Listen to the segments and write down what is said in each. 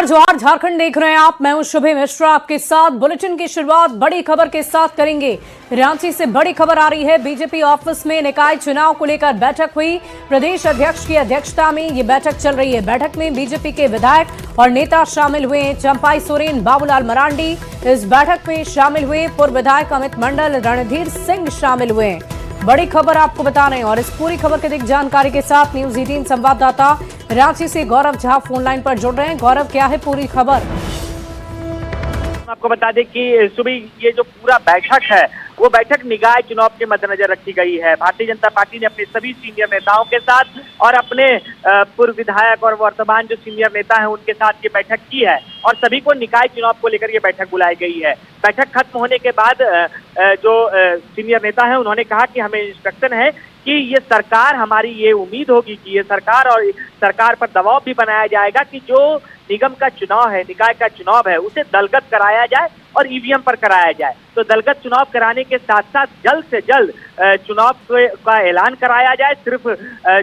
जोहार झारखंड देख रहे हैं आप। मैं हूं शुभे मिश्रा आपके साथ। बुलेटिन की शुरुआत बड़ी खबर के साथ करेंगे। रांची से बड़ी खबर आ रही है। बीजेपी ऑफिस में निकाय चुनाव को लेकर बैठक हुई। प्रदेश अध्यक्ष की अध्यक्षता में ये बैठक चल रही है। बैठक में बीजेपी के विधायक और नेता शामिल हुए। चंपाई सोरेन, बाबूलाल मरांडी इस बैठक में शामिल हुए। पूर्व विधायक अमित मंडल, रणधीर सिंह शामिल हुए। बड़ी खबर आपको बता रहे हैं और इस पूरी खबर की अधिक जानकारी के साथ न्यूज 18 संवाददाता रांची से गौरव झा फोन लाइन पर जुड़ रहे हैं। गौरव, क्या है पूरी खबर? आपको बता दें कि सुबह ये जो पूरा बैठक है वो बैठक निकाय चुनाव के मद्देनजर रखी गई है। भारतीय जनता पार्टी ने अपने सभी सीनियर नेताओं के साथ और अपने पूर्व विधायक और वर्तमान जो सीनियर नेता हैं उनके साथ ये बैठक की है और सभी को निकाय चुनाव को लेकर ये बैठक बुलाई गई है। बैठक खत्म होने के बाद जो सीनियर नेता है उन्होंने कहा कि हमें इंस्ट्रक्शन है कि ये सरकार, हमारी ये उम्मीद होगी कि ये सरकार पर दबाव भी बनाया जाएगा कि जो निगम का चुनाव है, निकाय का चुनाव है, उसे दलगत कराया जाए और ईवीएम पर कराया जाए। तो दलगत चुनाव कराने के साथ साथ जल्द से जल्द चुनाव का ऐलान कराया जाए। सिर्फ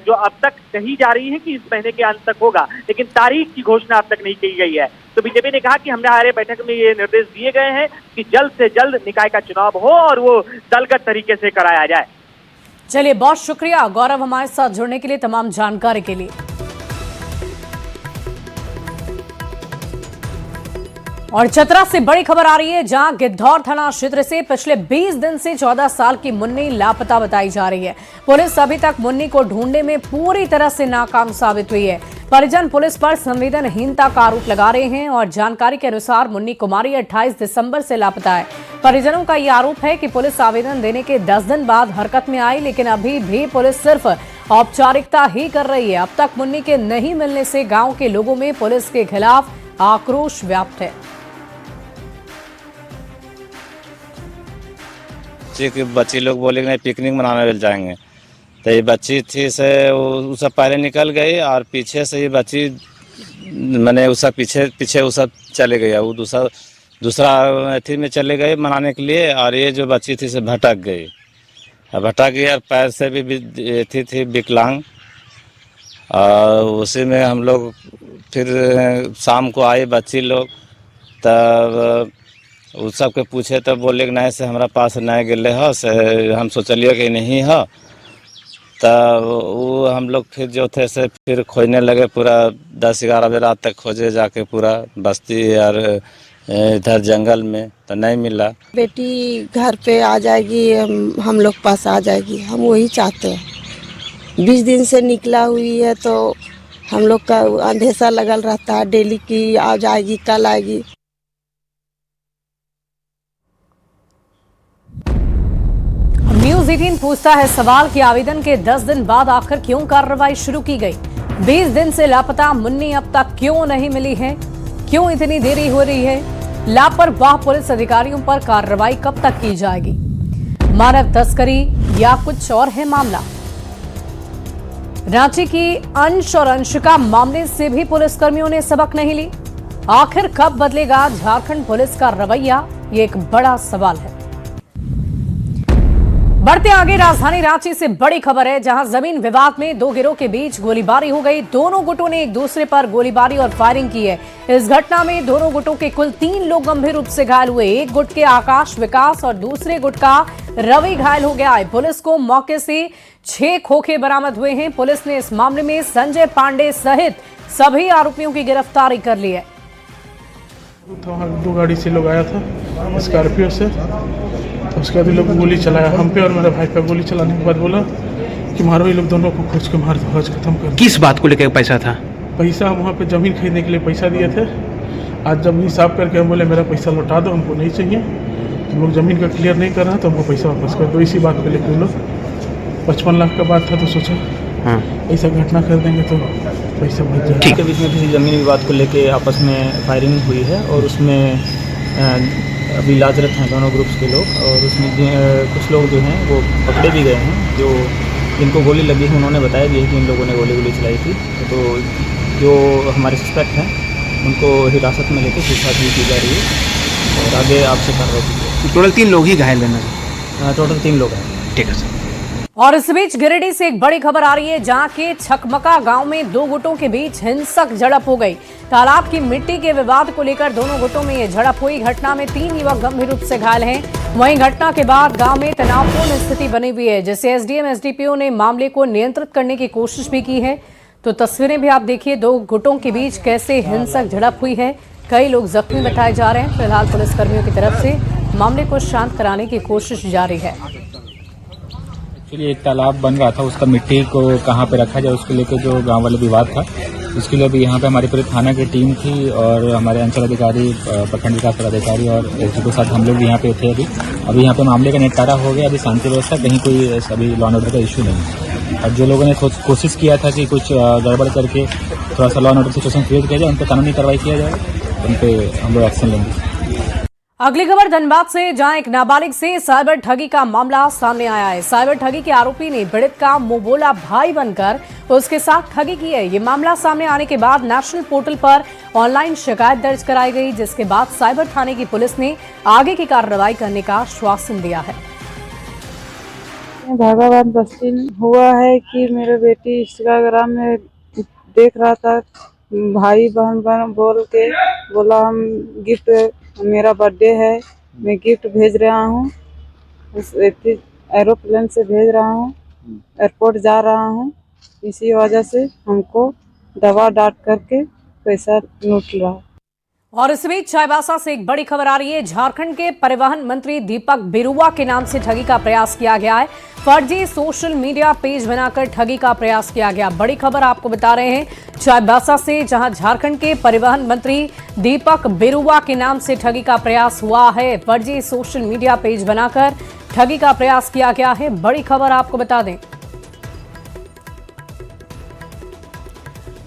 जो अब तक कही जा रही है कि इस महीने के अंत तक होगा, लेकिन तारीख की घोषणा अब तक नहीं की गई है। तो बीजेपी ने कहा कि हमने हमारे बैठक में ये निर्देश दिए गए हैं कि जल्द से जल्द निकाय का चुनाव हो और वो दलगत तरीके से कराया जाए। चलिए, बहुत शुक्रिया गौरव हमारे साथ जुड़ने के लिए, तमाम जानकारी के लिए। और चतरा से बड़ी खबर आ रही है, जहां गिद्धौर थाना क्षेत्र से पिछले 20 दिन से 14 साल की मुन्नी लापता बताई जा रही है। पुलिस अभी तक मुन्नी को ढूंढने में पूरी तरह से नाकाम साबित हुई है। परिजन पुलिस पर संवेदनहीनता का आरोप लगा रहे हैं और जानकारी के अनुसार मुन्नी कुमारी 28 दिसंबर से लापता है। परिजनों का यह आरोप है कि पुलिस आवेदन देने के 10 दिन बाद हरकत में आई, लेकिन अभी भी पुलिस सिर्फ औपचारिकता ही कर रही है। अब तक मुन्नी के नहीं मिलने से गांव के लोगों में पुलिस के खिलाफ आक्रोश व्याप्त है। बच्ची लोग बोले कि नहीं पिकनिक मनाने जाएंगे, तो ये बच्ची थी से वो सब पहले निकल गई और पीछे से ये बच्ची मैंने उसका पीछे वो सब चले गया। वो दूसरा अथी में चले गए मनाने के लिए और ये जो बच्ची थी से भटक गई और पैर से भी थी विकलांग। और उसी में हम लोग फिर शाम को आए बच्ची लोग, तब उस सबके पूछे तब बोले कि नहीं से हमारा पास नहीं गए हो, से हम सोचलिए कि नहीं हो। तब वो हम लोग फिर जो थे से फिर खोजने लगे। पूरा 10-11 बजे रात तक खोजे जाके पूरा बस्ती और इधर जंगल में, तो नहीं मिला। बेटी घर पे आ जाएगी, हम लोग पास आ जाएगी, हम वही चाहते हैं। 20 दिन से निकला हुई है तो हम लोग का अंधेरा लगल रहता है डेली की आ जाएगी, कल आएगी। न्यूज 18 पूछता है सवाल कि आवेदन के 10 दिन बाद आखिर क्यों कार्रवाई शुरू की गई? 20 दिन से लापता मुन्नी अब तक क्यों नहीं मिली है? क्यों इतनी देरी हो रही है? लापरवाह पुलिस अधिकारियों पर कार्रवाई कब तक की जाएगी? मानव तस्करी या कुछ और है मामला? रांची की अंश और अंशिका मामले से भी पुलिसकर्मियों ने सबक नहीं ली। आखिर कब बदलेगा झारखंड पुलिस का रवैया? ये एक बड़ा सवाल है। बढ़ते आगे, राजधानी रांची से बड़ी खबर है, जहां जमीन विवाद में दो गिरोह के बीच गोलीबारी हो गई। दोनों गुटों ने एक दूसरे पर गोलीबारी और फायरिंग की है। इस घटना में दोनों गुटों के कुल 3 लोग गंभीर रूप से घायल हुए। एक गुट के आकाश विकास और दूसरे गुट का रवि घायल हो गया है। पुलिस को मौके से 6 खोखे बरामद हुए हैं। पुलिस ने इस मामले में संजय पांडे सहित सभी आरोपियों की गिरफ्तारी कर ली है। 2 गाड़ी से लोग आया था स्कॉर्पियो से, उसके बाद लोग गोली चलाया हम पे और मेरे भाई पे। गोली चलाने के बाद बोला कि मारो, ये लोग दोनों को खोज के मार दो, आज खत्म कर। किस बात को लेकर पैसा था? पैसा हम वहाँ पे ज़मीन खरीदने के लिए पैसा दिए थे। आज जब हिसाब करके हम बोले मेरा पैसा लौटा दो, हमको नहीं चाहिए, तुम लोग ज़मीन का क्लियर नहीं कर रहा तो हमको पैसा वापस कर दो। इसी बात पे लेकर लोग 55 लाख का बात था, तो सोचा ऐसा घटना कर देंगे तो पैसा बच जाए। ठीक है, बीच में किसी ज़मीन विवाद को लेके आपस में फायरिंग हुई है और उसमें अभी इलाजरत हैं दोनों ग्रुप्स के लोग। और उसमें कुछ लोग जो हैं वो पकड़े भी गए हैं। जो जिनको गोली लगी है उन्होंने बताया भी है कि इन लोगों ने गोली चलाई थी। तो जो हमारे सस्पेक्ट हैं उनको हिरासत में लेकर पूछताछ भी की जा रही है और आगे आपसे कार्रवाई की जाएगी। टोटल 3 लोग ही घायल हैं? टोटल 3 लोग हैं। ठीक है सर। और इस बीच गिरिडीह से एक बड़ी खबर आ रही है, जहां के छकमका गांव में दो गुटों के बीच हिंसक झड़प हो गई। तालाब की मिट्टी के विवाद को लेकर दोनों गुटों में ये झड़प हुई। घटना में 3 युवक गंभीर रूप से घायल हैं। वहीं घटना के बाद गांव में तनावपूर्ण स्थिति बनी हुई है, जिससे एसडीएम एसडीपीओ ने मामले को नियंत्रित करने की कोशिश भी की है। तो तस्वीरें भी आप देखिए, दो गुटों के बीच कैसे हिंसक झड़प हुई है। कई लोग जख्मी बताए जा रहे हैं। फिलहाल पुलिसकर्मियों की तरफ से मामले को शांत कराने की कोशिश जारी है। एक्चुअली एक तालाब बन रहा था, उसका मिट्टी को कहाँ पे रखा जाए उसको लेकर जो गांव वाले विवाद था, उसके लिए भी यहाँ पे हमारी पूरी थाना की टीम थी और हमारे अंचल अधिकारी, प्रखंड विकास पदाधिकारी और एसडीओ के साथ हम लोग भी यहाँ पे थे। अभी यहाँ पे मामले का निपटारा हो गया। अभी शांति व्यवस्था, कहीं कोई अभी लॉ एंड ऑर्डर का इशू नहीं है। और जो लोगों ने कोशिश किया था कि कुछ गड़बड़ करके थोड़ा सा law and order situation create किया जाए, उन पर कानूनी कार्रवाई किया जाए, उन पर हम लोग एक्शन लेंगे। अगली खबर धनबाद से, जहां एक नाबालिग से साइबर ठगी का मामला सामने आया है। साइबर ठगी के आरोपी ने पीड़ित का मुंहबोला भाई बनकर उसके साथ ठगी की है। ये मामला सामने आने के बाद नेशनल पोर्टल पर ऑनलाइन शिकायत दर्ज कराई गई, जिसके बाद साइबर थाने की पुलिस ने आगे की कार्रवाई करने का आश्वासन दिया है। भागाबाद बस्ती में हुआ है कि मेरे बेटी इंस्टाग्राम में देख रहा था, भाई बहन बोल के बोला हम गिफ्ट, मेरा बर्थडे है, मैं गिफ्ट भेज रहा हूँ, एरोप्लेन से भेज रहा हूँ, एयरपोर्ट जा रहा हूँ। इसी वजह से हमको दवा डांट करके पैसा लूट रहा। और इस बीच चाईबासा से एक बड़ी खबर आ रही है। झारखंड के परिवहन मंत्री दीपक बिरुवा के नाम से ठगी का प्रयास किया गया है। फर्जी सोशल मीडिया पेज बनाकर ठगी का प्रयास किया गया। बड़ी खबर आपको बता रहे हैं चाईबासा से, जहां झारखंड के परिवहन मंत्री दीपक बिरुवा के नाम से ठगी का प्रयास हुआ है। फर्जी सोशल मीडिया पेज बनाकर ठगी का प्रयास किया गया है। बड़ी खबर आपको बता दें,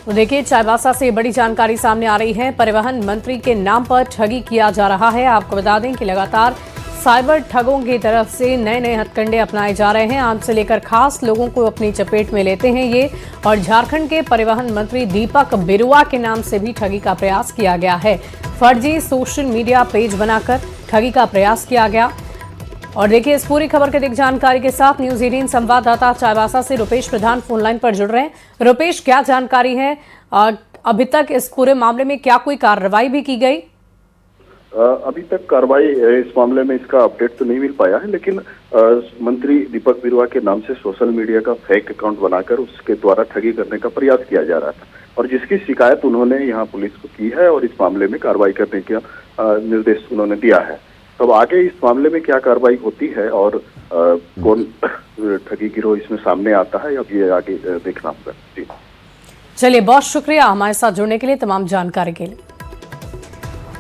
तो देखिए चाईबासा से बड़ी जानकारी सामने आ रही है। परिवहन मंत्री के नाम पर ठगी किया जा रहा है। आपको बता दें कि लगातार साइबर ठगों की तरफ से नए नए हथकंडे अपनाए जा रहे हैं। आम से लेकर खास लोगों को अपनी चपेट में लेते हैं ये। और झारखंड के परिवहन मंत्री दीपक बिरुवा के नाम से भी ठगी का प्रयास किया गया है। फर्जी सोशल मीडिया पेज बनाकर ठगी का प्रयास किया गया। और देखिए इस पूरी खबर की अधिक जानकारी के साथ न्यूज 18 संवाददाता चाईबासा से रुपेश प्रधान फोन लाइन पर जुड़ रहे हैं। रुपेश, क्या जानकारी है? अभी तक इस पूरे मामले में क्या कोई कार्रवाई भी की गई? अभी तक कार्रवाई इस मामले में इसका अपडेट तो नहीं मिल पाया है, लेकिन मंत्री दीपक बिरुवा के नाम से सोशल मीडिया का फेक अकाउंट बनाकर उसके द्वारा ठगी करने का प्रयास किया जा रहा था और जिसकी शिकायत उन्होंने यहाँ पुलिस को की है और इस मामले में कार्रवाई करने का निर्देश उन्होंने दिया है। तब आगे इस मामले में क्या कार्रवाई होती है और कौन ठगी गिरोह इसमें सामने आता है, अब ये आगे देखना होगा। जी चलिए, बहुत शुक्रिया हमारे साथ जुड़ने के लिए, तमाम जानकारी के लिए।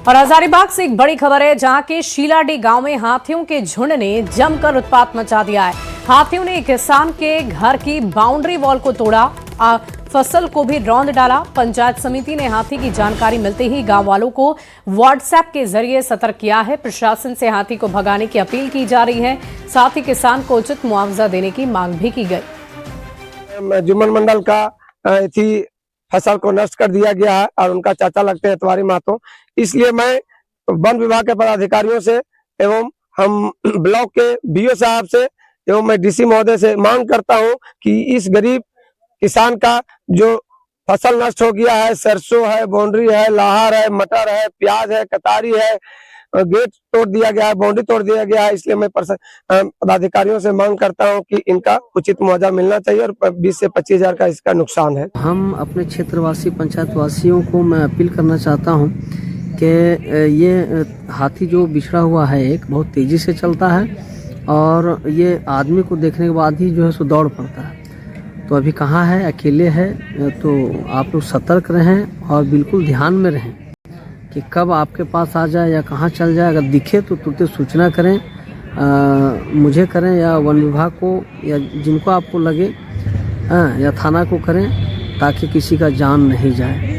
और हजारीबाग से एक बड़ी खबर है, जहां के शीलाडी गांव में हाथियों के झुंड ने जमकर उत्पात मचा दिया है। हाथियों ने एक किसान के घर की बाउंड्री वॉल को तोड़ा, फसल को भी रौंद डाला। पंचायत समिति ने हाथी की जानकारी मिलते ही गांव वालों को व्हाट्सएप के जरिए सतर्क किया है। प्रशासन से हाथी को भगाने की अपील की जा रही है। साथ ही किसान को उचित मुआवजा देने की मांग भी की गई। जुम्मन मंडल का थी फसल को नष्ट कर दिया गया है और उनका चाचा लगते हैं इतवारी महतो। इसलिए मैं वन विभाग के पदाधिकारियों से एवं हम ब्लॉक के बीओ साहब से एवं मैं डीसी महोदय से मांग करता हूं कि इस गरीब किसान का जो फसल नष्ट हो गया है, सरसों है, बाउंड्री है, लाहर है, मटर है, प्याज है, कतारी है, गेट तोड़ दिया गया है, बाउंड्री तोड़ दिया गया है। इसलिए मैं पदाधिकारियों से मांग करता हूं कि इनका उचित मुआवजा मिलना चाहिए और 20 से 25 हजार का इसका नुकसान है। हम अपने क्षेत्रवासी पंचायत वासियों को मैं अपील करना चाहता हूं कि ये हाथी जो बिछड़ा हुआ है एक बहुत तेजी से चलता है और ये आदमी को देखने के बाद ही जो है सो दौड़ पड़ता है। तो अभी कहाँ है, अकेले है, तो आप लोग सतर्क रहें और बिल्कुल ध्यान में रहें कि कब आपके पास आ जाए या कहाँ चल जाए। अगर दिखे तो तुरंत सूचना करें, मुझे करें या वन विभाग को या जिनको आपको लगे या थाना को करें, ताकि किसी का जान नहीं जाए।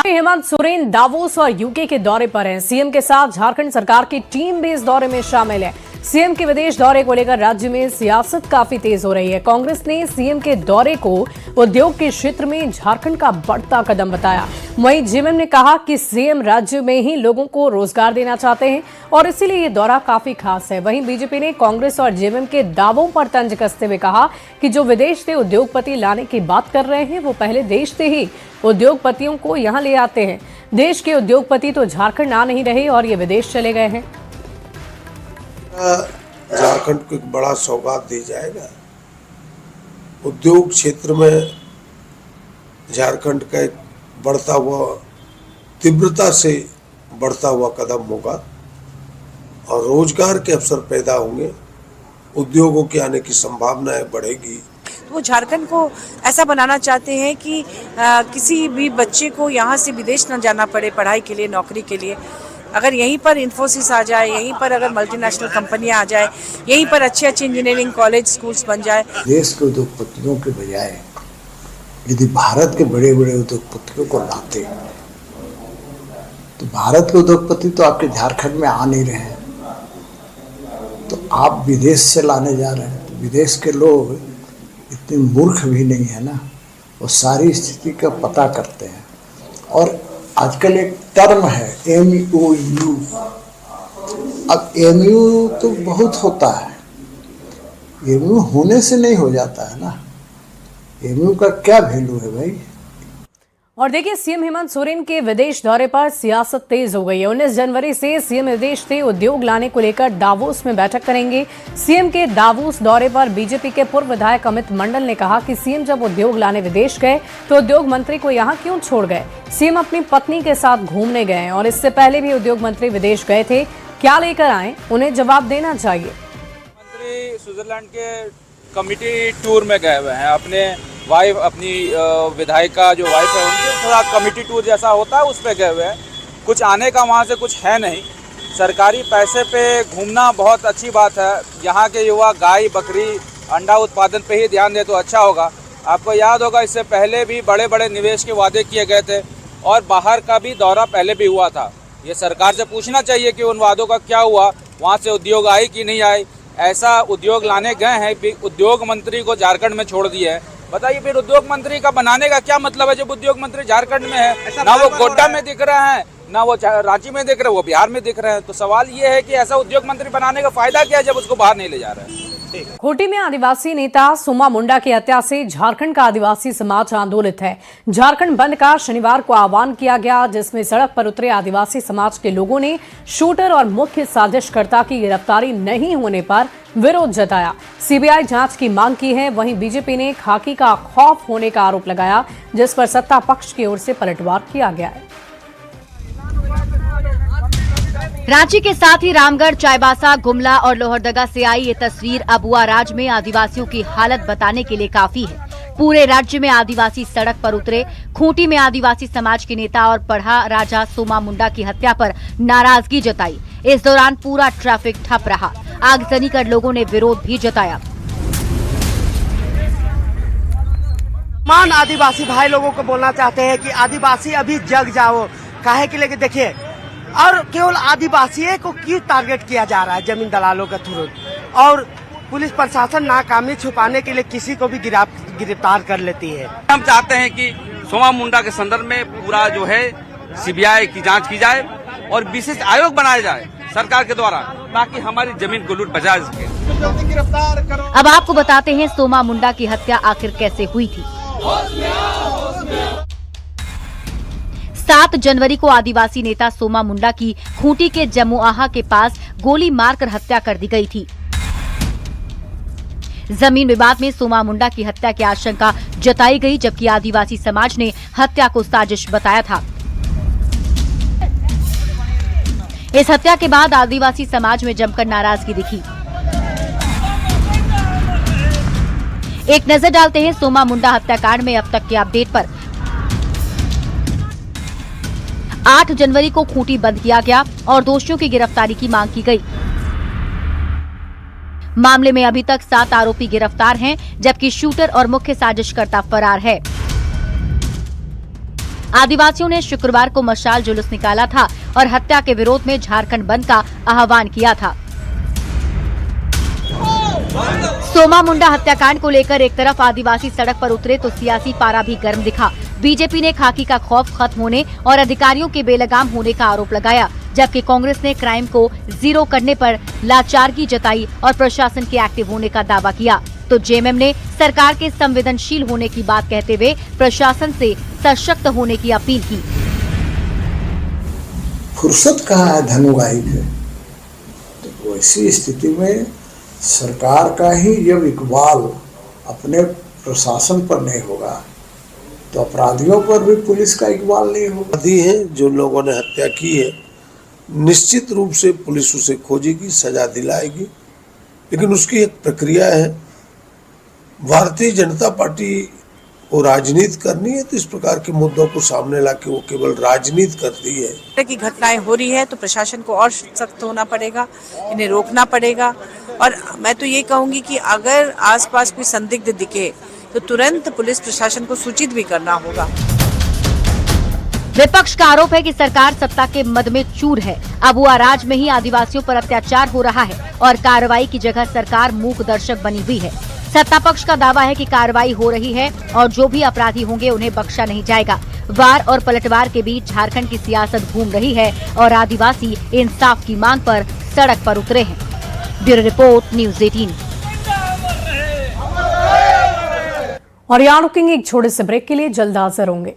हेमंत सोरेन दावोस और यूके के दौरे पर हैं। सीएम के साथ झारखंड सरकार की टीम भी इस दौरे में शामिल है। सीएम के विदेश दौरे को लेकर राज्य में सियासत काफी तेज हो रही है। कांग्रेस ने सीएम के दौरे को उद्योग के क्षेत्र में झारखंड का बढ़ता कदम बताया। वहीं जेएमएम ने कहा कि सीएम राज्य में ही लोगों को रोजगार देना चाहते हैं और इसीलिए ये दौरा काफी खास है। वहीं बीजेपी ने कांग्रेस और जेएमएम के दावों पर तंज कसते हुए कहा कि जो विदेश से उद्योगपति लाने की बात कर रहे हैं वो पहले देश से ही उद्योगपतियों को यहाँ ले आते हैं। देश के उद्योगपति तो झारखंड आ नहीं रहे और ये विदेश चले गए हैं। झारखंड को एक बड़ा सौगात दी जाएगा। उद्योग क्षेत्र में झारखंड का एक बढ़ता हुआ, तीव्रता से बढ़ता हुआ कदम होगा और रोजगार के अवसर पैदा होंगे, उद्योगों के आने की संभावनाएं बढ़ेगी। वो झारखंड को ऐसा बनाना चाहते हैं कि किसी भी बच्चे को यहाँ से विदेश न जाना पड़े पढ़ाई के लिए, नौकरी के लिए। अगर यहीं पर इन्फोसिस आ जाए, यहीं पर अगर मल्टीनेशनल कंपनियां आ जाए, यहीं पर अच्छे अच्छे इंजीनियरिंग कॉलेज स्कूल्स बन जाए। देश के उद्योगपतियों के बजाय यदि भारत के बड़े बड़े उद्योगपतियों को लाते तो भारत के उद्योगपति तो आपके झारखंड में आ नहीं रहे हैं, तो आप विदेश से लाने जा रहे हैं। तो विदेश के लोग इतने मूर्ख भी नहीं है ना, वो सारी स्थिति का पता करते हैं। और आजकल एक टर्म है MOU। अब MOU तो बहुत होता है, MOU होने से नहीं हो जाता है ना। MOU का क्या वैल्यू है भाई। और देखिए, सीएम हेमंत सोरेन के विदेश दौरे पर सियासत तेज हो गई है। 19 जनवरी से सीएम विदेश से उद्योग लाने को लेकर दावोस में बैठक करेंगे। सीएम के दावोस दौरे पर बीजेपी के पूर्व विधायक अमित मंडल ने कहा कि सीएम जब उद्योग लाने विदेश गए तो उद्योग मंत्री को यहाँ क्यों छोड़ गए। सीएम अपनी पत्नी के साथ घूमने गए और इससे पहले भी उद्योग मंत्री विदेश गए थे। क्या लेकर आए, उन्हें जवाब देना चाहिए। मंत्री स्विट्जरलैंड के कमिटी टूर में गए हुए हैं। अपने वाइफ, अपनी विधायिका जो वाइफ है उनके थोड़ा कमिटी टूर जैसा होता है उस पर गए हुए हैं। कुछ आने का वहाँ से कुछ है नहीं। सरकारी पैसे पे घूमना बहुत अच्छी बात है। यहाँ के युवा गाय, बकरी, अंडा उत्पादन पे ही ध्यान दे तो अच्छा होगा। आपको याद होगा इससे पहले भी बड़े बड़े निवेश के वादे किए गए थे और बाहर का भी दौरा पहले भी हुआ था। ये सरकार से पूछना चाहिए कि उन वादों का क्या हुआ, वहाँ से उद्योग आए कि नहीं आए। ऐसा उद्योग लाने गए हैं, उद्योग मंत्री को झारखंड में छोड़ दिया है। बताइए फिर उद्योग मंत्री का बनाने का क्या मतलब है जब उद्योग मंत्री झारखंड में है, ना वो गोड्डा में दिख रहा है, ना वो रांची में दिख रहे हैं, वो बिहार में दिख रहे हैं। तो सवाल ये है कि ऐसा उद्योग मंत्री बनाने का फायदा क्या है जब उसको बाहर नहीं ले जा रहे हैं। खूंटी में आदिवासी नेता सोमा मुंडा की हत्या से झारखंड का आदिवासी समाज आंदोलित है। झारखंड बंद का शनिवार को आह्वान किया गया, जिसमें सड़क पर उतरे आदिवासी समाज के लोगों ने शूटर और मुख्य साजिशकर्ता की गिरफ्तारी नहीं होने पर विरोध जताया। सीबीआई जांच की मांग की है। वहीं बीजेपी ने खाकी का खौफ होने का आरोप लगाया, जिस पर सत्ता पक्ष की ओर से पलटवार किया गया है। रांची के साथ ही रामगढ़, चाईबासा, गुमला और लोहरदगा से आई ये तस्वीर अबुआ राज में आदिवासियों की हालत बताने के लिए काफी है। पूरे राज्य में आदिवासी सड़क पर उतरे। खूंटी में आदिवासी समाज के नेता और पढ़ा राजा सोमा मुंडा की हत्या पर नाराजगी जताई। इस दौरान पूरा ट्रैफिक ठप रहा। आगजनी कर लोगों ने विरोध भी जताया। मान आदिवासी भाई लोगों को बोलना चाहते हैं कि आदिवासी अभी जग जाओ। काहे के लिए देखिए, और केवल आदिवासी को क्यों टारगेट किया जा रहा है जमीन दलालों के थ्रू, और पुलिस प्रशासन नाकामी छुपाने के लिए किसी को भी गिरफ्तार कर लेती है। हम चाहते हैं कि सोमा मुंडा के संदर्भ में पूरा जो है सीबीआई की जांच की जाए और विशेष आयोग बनाया जाए सरकार के द्वारा, ताकि हमारी जमीन को लूट बचा सके। अब आपको बताते हैं सोमा मुंडा की हत्या आखिर कैसे हुई थी। 7 जनवरी को आदिवासी नेता सोमा मुंडा की खूंटी के जमुआहा के पास गोली मारकर हत्या कर दी गई थी। जमीन विवाद में सोमा मुंडा की हत्या की आशंका जताई गई, जबकि आदिवासी समाज ने हत्या को साजिश बताया था। इस हत्या के बाद आदिवासी समाज में जमकर नाराजगी दिखी। एक नजर डालते हैं सोमा मुंडा हत्याकांड में अब तक के अपडेट पर। 8 जनवरी को खूंटी बंद किया गया और दोषियों की गिरफ्तारी की मांग की गई। मामले में अभी तक 7 आरोपी गिरफ्तार हैं, जबकि शूटर और मुख्य साजिशकर्ता फरार है। आदिवासियों ने शुक्रवार को मशाल जुलूस निकाला था और हत्या के विरोध में झारखंड बंद का आह्वान किया था। सोमा मुंडा हत्याकांड को लेकर एक तरफ आदिवासी सड़क पर उतरे तो सियासी पारा भी गर्म दिखा। बीजेपी ने खाकी का खौफ खत्म होने और अधिकारियों के बेलगाम होने का आरोप लगाया, जबकि कांग्रेस ने क्राइम को जीरो करने पर लाचारगी जताई और प्रशासन के एक्टिव होने का दावा किया। तो जेएमएम ने सरकार के संवेदनशील होने की बात कहते हुए प्रशासन से सशक्त होने की अपील की। फुर्सत कहाँ है धनुगाही के? तो ऐसी स्थिति में सरकार का ही जब इकबाल अपने प्रशासन पर नहीं होगा तो अपराधियों पर भी पुलिस का इकबाल नहीं होगा। अपराधी हैं जो लोगों ने हत्या की है, निश्चित रूप से पुलिस उसे खोजेगी, सजा दिलाएगी, लेकिन उसकी एक प्रक्रिया है। भारतीय जनता पार्टी को राजनीति करनी है तो इस प्रकार के मुद्दों को सामने लाके वो केवल राजनीति करती है। की घटनाएं हो रही है तो प्रशासन को और सख्त होना पड़ेगा, इन्हें रोकना पड़ेगा। और मैं तो ये कहूंगी कि अगर आसपास कोई संदिग्ध दिखे तो तुरंत पुलिस प्रशासन को सूचित भी करना होगा। विपक्ष का आरोप है कि सरकार सत्ता के मद में चूर है। अबुआ राज में ही आदिवासियों पर अत्याचार हो रहा है और कार्रवाई की जगह सरकार मूक दर्शक बनी हुई है। सत्ता पक्ष का दावा है कि कार्रवाई हो रही है और जो भी अपराधी होंगे उन्हें बख्शा नहीं जाएगा। वार और पलटवार के बीच झारखंड की सियासत घूम रही है और आदिवासी इंसाफ की मांग पर सड़क पर उतरे हैं। Bureau report, news 18। और यहाँ रुकेंगे एक छोटे से ब्रेक के लिए, जल्द हाजिर होंगे।